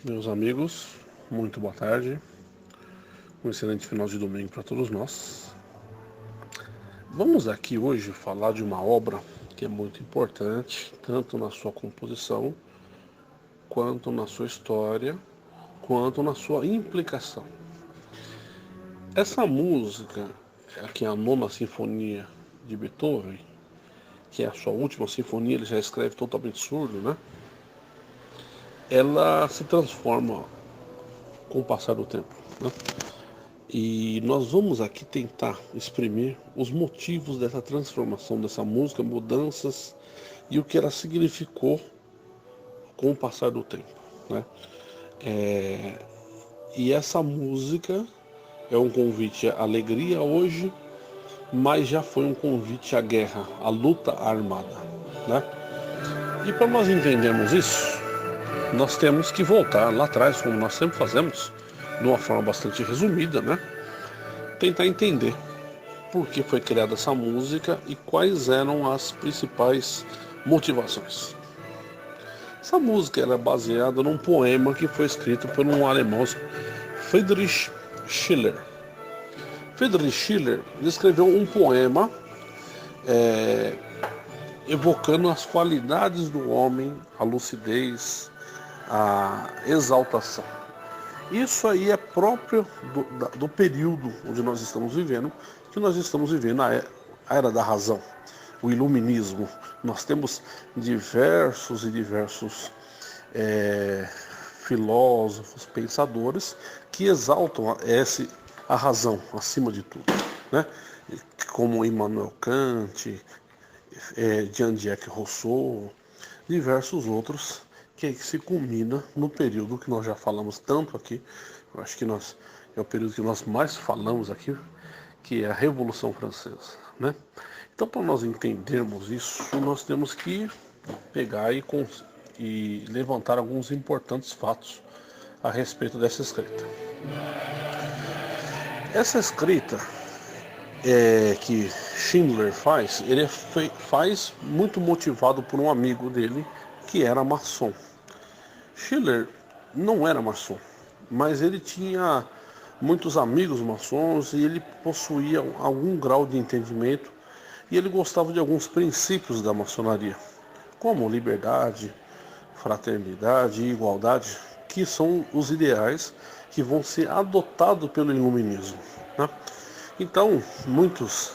Meus amigos, muito boa tarde, um excelente final de domingo para todos nós. Vamos aqui hoje falar de uma obra que é muito importante, tanto na sua composição, quanto na sua história, quanto na sua implicação. Essa música, aqui é a Nona Sinfonia de Beethoven, que é a sua última sinfonia, ele já escreve totalmente surdo, né? Ela se transforma com o passar do tempo, né? E nós vamos aqui tentar exprimir os motivos dessa transformação dessa música, mudanças e o que ela significou com o passar do tempo, né? E essa música é um convite à alegria hoje, mas já foi um convite à guerra, à luta armada, né? E para nós entendermos isso, nós temos que voltar lá atrás, como nós sempre fazemos, de uma forma bastante resumida, né? Tentar entender por que foi criada essa música e quais eram as principais motivações. Essa música era baseada num poema que foi escrito por um alemão, Friedrich Schiller. Friedrich Schiller escreveu um poema evocando as qualidades do homem, a lucidez, a exaltação. Isso aí é próprio do período onde nós estamos vivendo, que nós estamos vivendo a era da razão, o iluminismo. Nós temos diversos filósofos, pensadores que exaltam a razão acima de tudo, né? Como Immanuel Kant, Jean-Jacques Rousseau, diversos outros, que se culmina no período que nós já falamos tanto aqui. Eu acho que é o período que nós mais falamos aqui, que é a Revolução Francesa, né? Então, para nós entendermos isso, nós temos que pegar e levantar alguns importantes fatos a respeito dessa escrita. Essa escrita que Schindler faz, ele faz muito motivado por um amigo dele que era maçom. Schiller não era maçom, mas ele tinha muitos amigos maçons e ele possuía algum grau de entendimento e ele gostava de alguns princípios da maçonaria, como liberdade, fraternidade e igualdade, que são os ideais que vão ser adotados pelo iluminismo, né? Então, muitos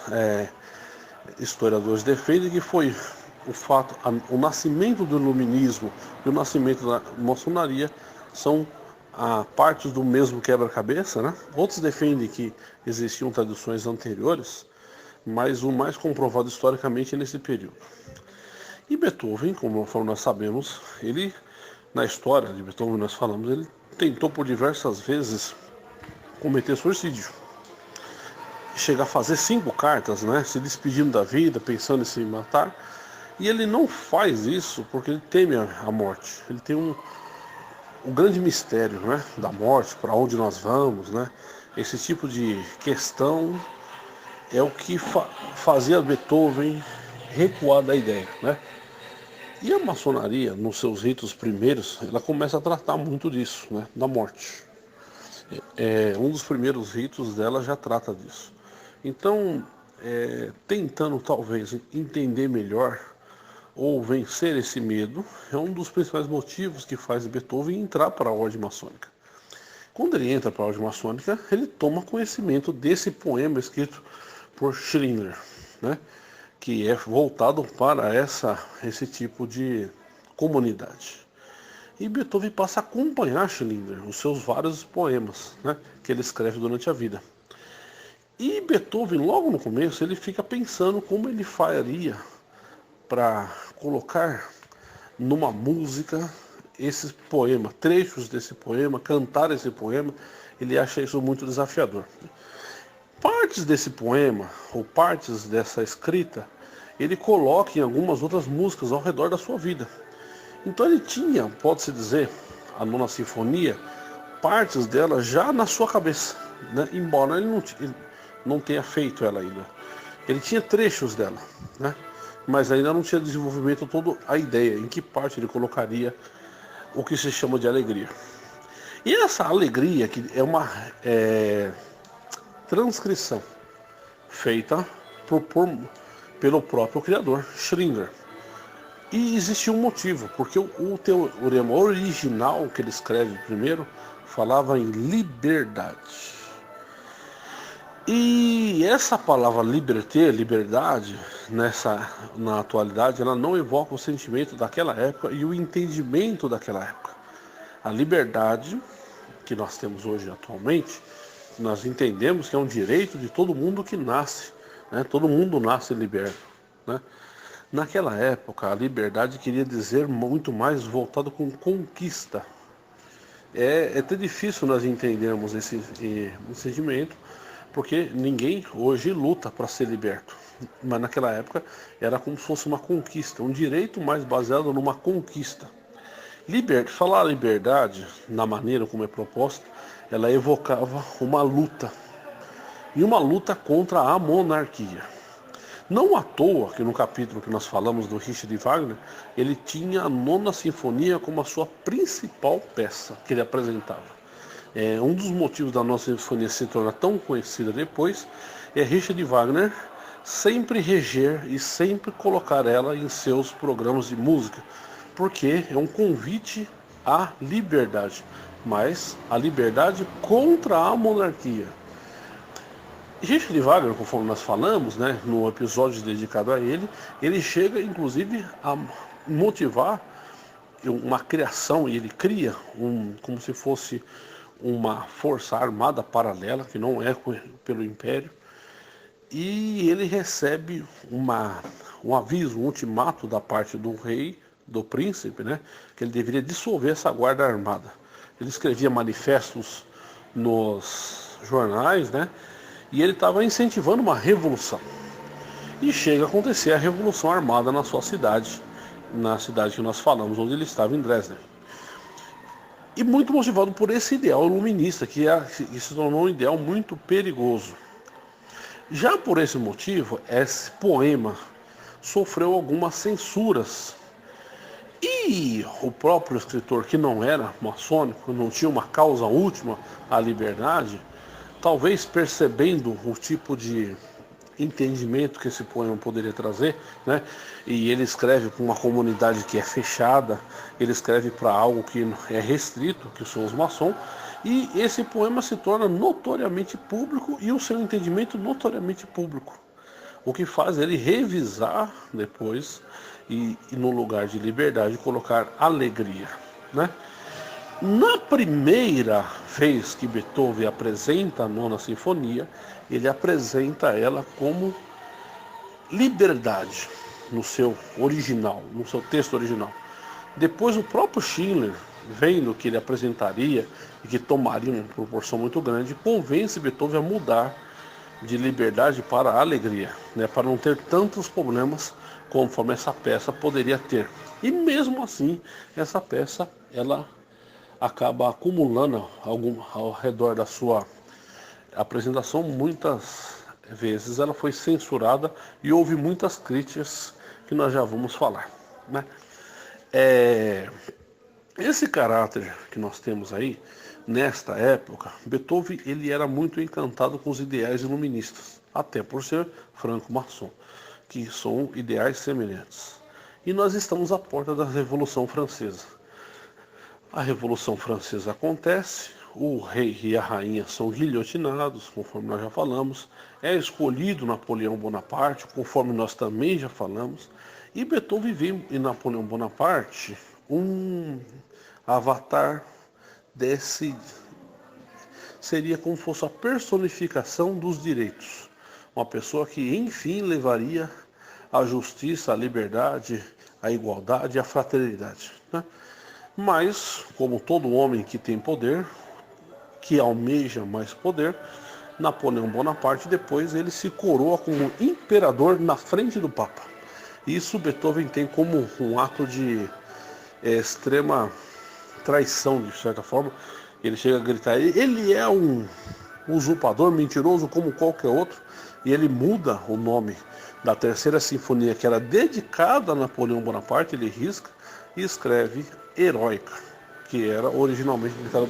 historiadores defendem que foi o nascimento do iluminismo e o nascimento da maçonaria são partes do mesmo quebra-cabeça, né? Outros defendem que existiam tradições anteriores, mas o mais comprovado historicamente é nesse período. E Beethoven, como nós sabemos, ele, na história de Beethoven nós falamos, ele tentou por diversas vezes cometer suicídio. Chegar a fazer 5 cartas, né, se despedindo da vida, pensando em se matar. E ele não faz isso porque ele teme a morte. Ele tem um grande mistério, né, da morte, para onde nós vamos, né? Esse tipo de questão é o que fazia Beethoven recuar da ideia, né? E a maçonaria, nos seus ritos primeiros, ela começa a tratar muito disso, né, da morte. Um dos primeiros ritos dela já trata disso. Então, tentando talvez entender melhor ou vencer esse medo, é um dos principais motivos que faz Beethoven entrar para a ordem maçônica. Quando ele entra para a ordem maçônica, ele toma conhecimento desse poema escrito por Schiller, né, que é voltado para esse tipo de comunidade. E Beethoven passa a acompanhar Schiller, os seus vários poemas, né, que ele escreve durante a vida. E Beethoven, logo no começo, ele fica pensando como ele faria para colocar numa música esse poema, trechos desse poema, cantar esse poema. Ele acha isso muito desafiador. Partes desse poema, ou partes dessa escrita, ele coloca em algumas outras músicas ao redor da sua vida. Então ele tinha, pode-se dizer, a Nona Sinfonia, partes dela já na sua cabeça, né? Embora ele não tenha feito ela ainda. Ele tinha trechos dela, né? Mas ainda não tinha desenvolvimento toda a ideia, em que parte ele colocaria o que se chama de alegria. E essa alegria, que é uma transcrição feita pelo próprio criador, Schringer. E existe um motivo, porque o teorema original que ele escreve primeiro falava em liberdade. E essa palavra liberté, liberdade, na atualidade, ela não evoca o sentimento daquela época e o entendimento daquela época. A liberdade que nós temos hoje atualmente, nós entendemos que é um direito de todo mundo que nasce, né? Todo mundo nasce liberto, né? Naquela época, a liberdade queria dizer muito mais voltado com conquista. É até difícil nós entendermos esse sentimento, porque ninguém hoje luta para ser liberto. Mas naquela época era como se fosse uma conquista, um direito mais baseado numa conquista. Falar liberdade, na maneira como é proposta, ela evocava uma luta. E uma luta contra a monarquia. Não à toa que no capítulo que nós falamos do Richard Wagner, ele tinha a Nona Sinfonia como a sua principal peça que ele apresentava. Um dos motivos da Nona Sinfonia se tornar tão conhecida depois é Richard Wagner sempre reger e sempre colocar ela em seus programas de música, porque é um convite à liberdade, mas a liberdade contra a monarquia. Richard Wagner, conforme nós falamos, né, no episódio dedicado a ele, ele chega inclusive a motivar uma criação, e ele cria como se fosse uma força armada paralela, que não é pelo Império, e ele recebe um aviso, um ultimato da parte do rei, do príncipe, né, que ele deveria dissolver essa guarda armada. Ele escrevia manifestos nos jornais, né, e ele estava incentivando uma revolução. E chega a acontecer a revolução armada na sua cidade, na cidade que nós falamos, onde ele estava, em Dresden. E muito motivado por esse ideal iluminista, que se tornou um ideal muito perigoso. Já por esse motivo, esse poema sofreu algumas censuras. E o próprio escritor, que não era maçônico, não tinha uma causa última, a liberdade, talvez percebendo o tipo de entendimento que esse poema poderia trazer, né? E ele escreve para uma comunidade que é fechada, ele escreve para algo que é restrito, que são os maçons, e esse poema se torna notoriamente público e o seu entendimento notoriamente público. O que faz ele revisar depois e no lugar de liberdade colocar alegria, né? Na primeira vez que Beethoven apresenta a Nona Sinfonia, ele apresenta ela como liberdade no seu original, no seu texto original. Depois o próprio Schiller, vendo que ele apresentaria e que tomaria uma proporção muito grande, convence Beethoven a mudar de liberdade para alegria, né, para não ter tantos problemas conforme essa peça poderia ter. E mesmo assim, essa peça, ela acaba acumulando ao redor da sua apresentação. Muitas vezes ela foi censurada e houve muitas críticas que nós já vamos falar, né? Esse caráter que nós temos aí, nesta época, Beethoven ele era muito encantado com os ideais iluministas, até por ser franco-maçom, que são ideais semelhantes. E nós estamos à porta da Revolução Francesa. A Revolução Francesa acontece, o rei e a rainha são guilhotinados, conforme nós já falamos, é escolhido Napoleão Bonaparte, conforme nós também já falamos, e Beethoven vê em Napoleão Bonaparte um avatar seria como se fosse a personificação dos direitos, uma pessoa que enfim levaria a justiça, a liberdade, a igualdade e a fraternidade, né? Mas, como todo homem que tem poder, que almeja mais poder, Napoleão Bonaparte depois ele se coroa como imperador na frente do Papa. Isso Beethoven tem como um ato de extrema traição, de certa forma. Ele chega a gritar, ele é um usurpador, mentiroso como qualquer outro, e ele muda o nome da Terceira Sinfonia, que era dedicada a Napoleão Bonaparte, ele risca e escreve Heróica, que era originalmente dedicada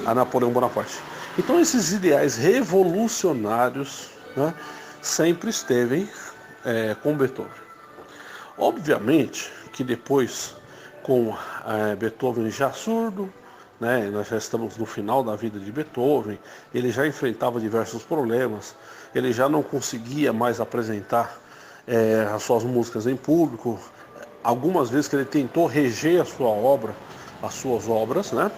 a Napoleão Bonaparte. Então esses ideais revolucionários, né, sempre esteve com Beethoven. Obviamente que depois, com Beethoven já surdo, né, nós já estamos no final da vida de Beethoven, ele já enfrentava diversos problemas, ele já não conseguia mais apresentar as suas músicas em público. Algumas vezes que ele tentou reger a sua obra, as suas obras, né,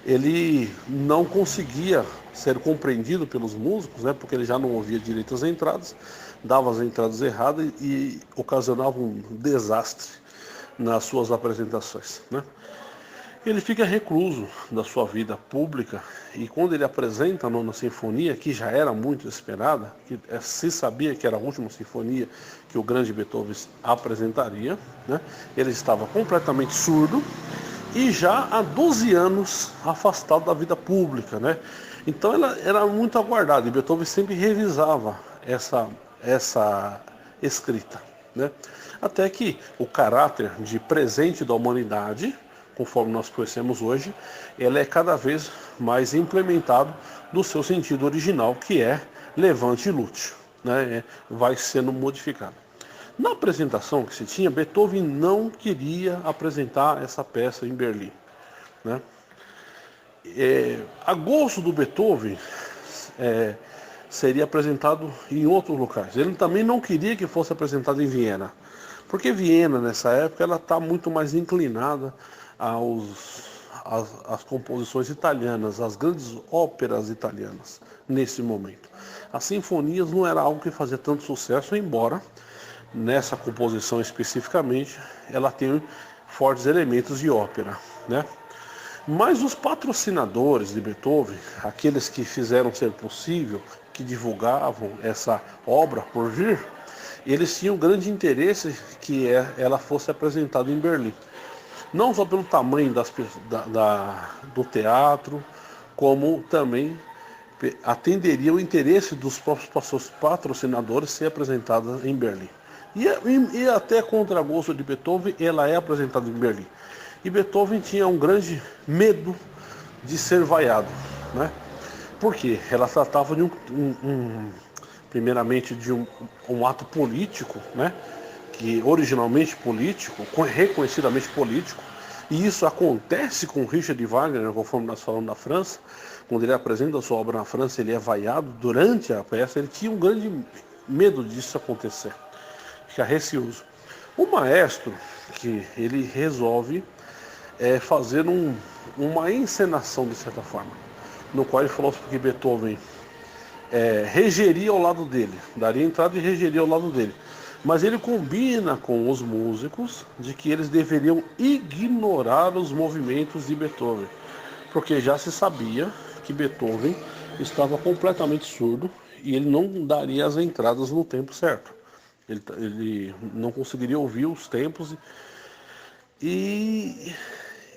ele não conseguia ser compreendido pelos músicos, né, porque ele já não ouvia direito as entradas, dava as entradas erradas e ocasionava um desastre nas suas apresentações, né? Ele fica recluso da sua vida pública e quando ele apresenta a Nona Sinfonia, que já era muito esperada, que se sabia que era a última sinfonia que o grande Beethoven apresentaria, né? Ele estava completamente surdo e já há 12 anos afastado da vida pública, né? Então ela era muito aguardada e Beethoven sempre revisava essa escrita, né? Até que o caráter de presente da humanidade, conforme nós conhecemos hoje, ele é cada vez mais implementado do seu sentido original, que é levante e lute, né? Vai sendo modificado. Na apresentação que se tinha, Beethoven não queria apresentar essa peça em Berlim, né? A gosto do Beethoven, seria apresentado em outros locais. Ele também não queria que fosse apresentado em Viena, porque Viena, nessa época, ela está muito mais inclinada às composições italianas, às grandes óperas italianas, nesse momento. As sinfonias não era algo que fazia tanto sucesso, embora, nessa composição especificamente, ela tenha fortes elementos de ópera, né? Mas os patrocinadores de Beethoven, aqueles que fizeram ser possível, que divulgavam essa obra por vir, eles tinham grande interesse que ela fosse apresentada em Berlim. Não só pelo tamanho do teatro, como também atenderia o interesse dos próprios patrocinadores ser apresentada em Berlim. E até contra gosto de Beethoven, ela é apresentada em Berlim. E Beethoven tinha um grande medo de ser vaiado, né? Porque ela tratava de primeiramente de um ato político, né? Que originalmente político, reconhecidamente político, e isso acontece com Richard Wagner, conforme nós falamos na França. Quando ele apresenta a sua obra na França, ele é vaiado durante a peça. Ele tinha um grande medo disso acontecer, fica receoso. O maestro, que ele resolve fazer uma encenação, de certa forma, no qual ele falou que Beethoven regeria ao lado dele, daria entrada e regeria ao lado dele. Mas ele combina com os músicos de que eles deveriam ignorar os movimentos de Beethoven, porque já se sabia que Beethoven estava completamente surdo e ele não daria as entradas no tempo certo. Ele não conseguiria ouvir os tempos e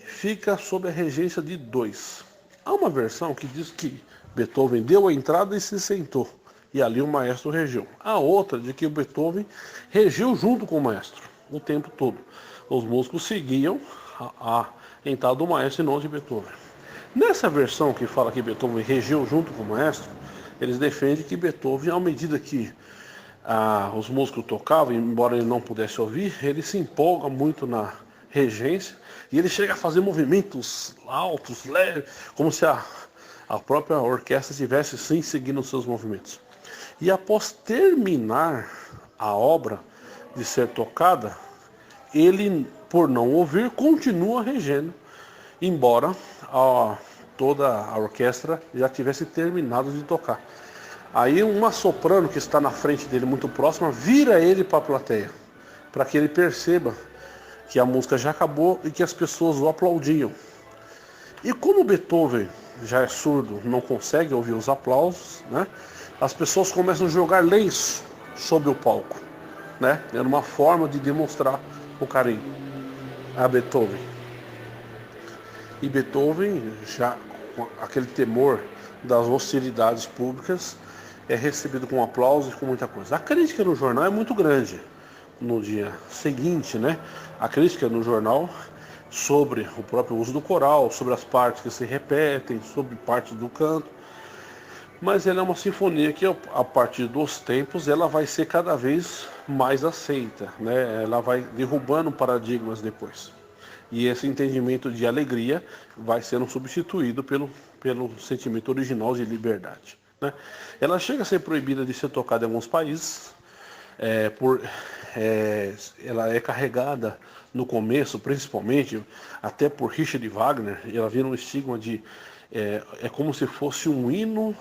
fica sob a regência de dois. Há uma versão que diz que Beethoven deu a entrada e se sentou, e ali o maestro regeu. Há outra de que o Beethoven regeu junto com o maestro o tempo todo. Os músicos seguiam a entrada do maestro e não de Beethoven. Nessa versão que fala que Beethoven regeu junto com o maestro, eles defendem que Beethoven, à medida que os músicos tocavam, embora ele não pudesse ouvir, ele se empolga muito na regência e ele chega a fazer movimentos altos, leves, como se a própria orquestra estivesse sim seguindo os seus movimentos. E após terminar a obra de ser tocada, ele, por não ouvir, continua regendo, embora toda a orquestra já tivesse terminado de tocar. Aí uma soprano que está na frente dele, muito próxima, vira ele para a plateia, para que ele perceba que a música já acabou e que as pessoas o aplaudiam. E como Beethoven já é surdo, não consegue ouvir os aplausos, né? As pessoas começam a jogar lenço sobre o palco, né? Era uma forma de demonstrar o carinho a Beethoven. E Beethoven, já com aquele temor das hostilidades públicas, é recebido com aplausos e com muita coisa. A crítica no jornal é muito grande. No dia seguinte, né? A crítica no jornal sobre o próprio uso do coral, sobre as partes que se repetem, sobre partes do canto. Mas ela é uma sinfonia que, a partir dos tempos, ela vai ser cada vez mais aceita, né? Ela vai derrubando paradigmas depois. E esse entendimento de alegria vai sendo substituído pelo sentimento original de liberdade, né? Ela chega a ser proibida de ser tocada em alguns países, ela é carregada no começo, principalmente, até por Richard Wagner, ela vira um estigma de... é como se fosse um hino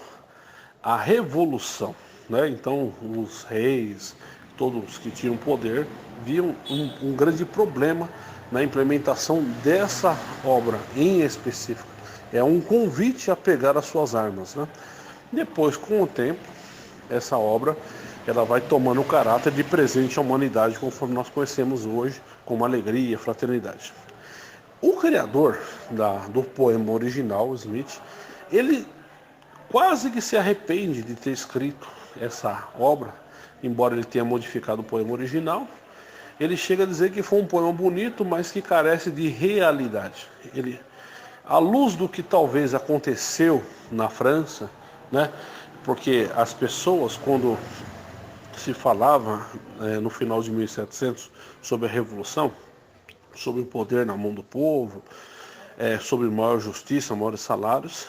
à revolução, né? Então, os reis, todos que tinham poder, viam um grande problema na implementação dessa obra em específico. É um convite a pegar as suas armas, né? Depois, com o tempo, essa obra ela vai tomando o caráter de presente à humanidade, conforme nós conhecemos hoje, como alegria e fraternidade. O criador do poema original, Smith, ele quase que se arrepende de ter escrito essa obra, embora ele tenha modificado o poema original. Ele chega a dizer que foi um poema bonito, mas que carece de realidade. À luz do que talvez aconteceu na França, né? Porque as pessoas, quando se falava no final de 1700 sobre a Revolução, sobre o poder na mão do povo, sobre maior justiça, maiores salários,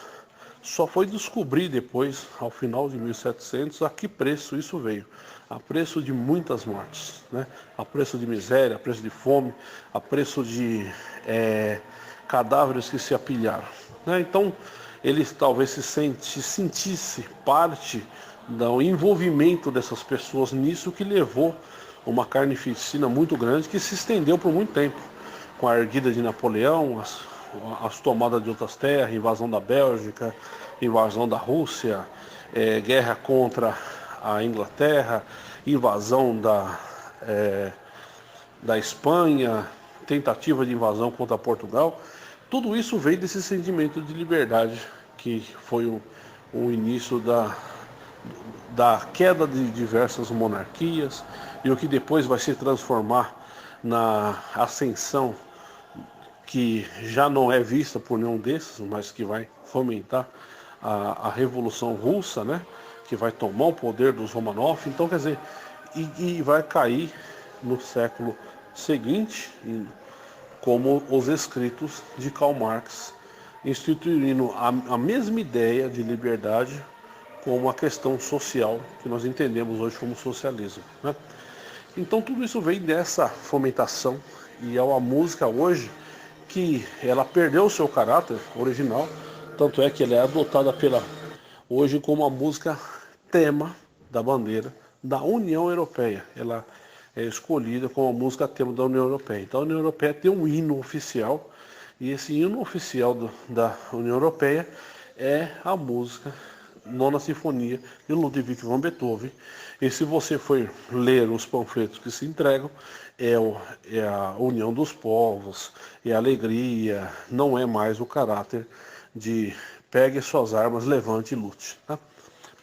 só foi descobrir depois, ao final de 1700, a que preço isso veio. A preço de muitas mortes, né? A preço de miséria, a preço de fome, a preço de cadáveres que se apilharam, né? Então, ele talvez se sentisse parte do envolvimento dessas pessoas nisso, que levou uma carnificina muito grande que se estendeu por muito tempo, com a erguida de Napoleão, as tomadas de outras terras, invasão da Bélgica, invasão da Rússia, guerra contra a Inglaterra, invasão da Espanha, tentativa de invasão contra Portugal. Tudo isso veio desse sentimento de liberdade, que foi o início da queda de diversas monarquias, e o que depois vai se transformar na ascensão, que já não é vista por nenhum desses, mas que vai fomentar a Revolução Russa, né? Que vai tomar o poder dos Romanov. Então, quer dizer, e vai cair no século seguinte, como os escritos de Karl Marx, instituindo a mesma ideia de liberdade como a questão social que nós entendemos hoje como socialismo, né? Então tudo isso vem dessa fomentação, e é uma música hoje que ela perdeu o seu caráter original, tanto é que ela é adotada hoje como a música tema da bandeira da União Europeia. Ela é escolhida como a música tema da União Europeia. Então a União Europeia tem um hino oficial, e esse hino oficial da União Europeia é a música Nona Sinfonia de Ludwig van Beethoven. E se você for ler os panfletos que se entregam, é a união dos povos, é a alegria, não é mais o caráter de pegue suas armas, levante e lute, tá?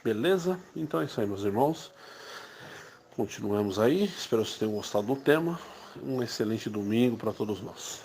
Beleza? Então é isso aí, meus irmãos. Continuamos aí. Espero que vocês tenham gostado do tema. Um excelente domingo para todos nós.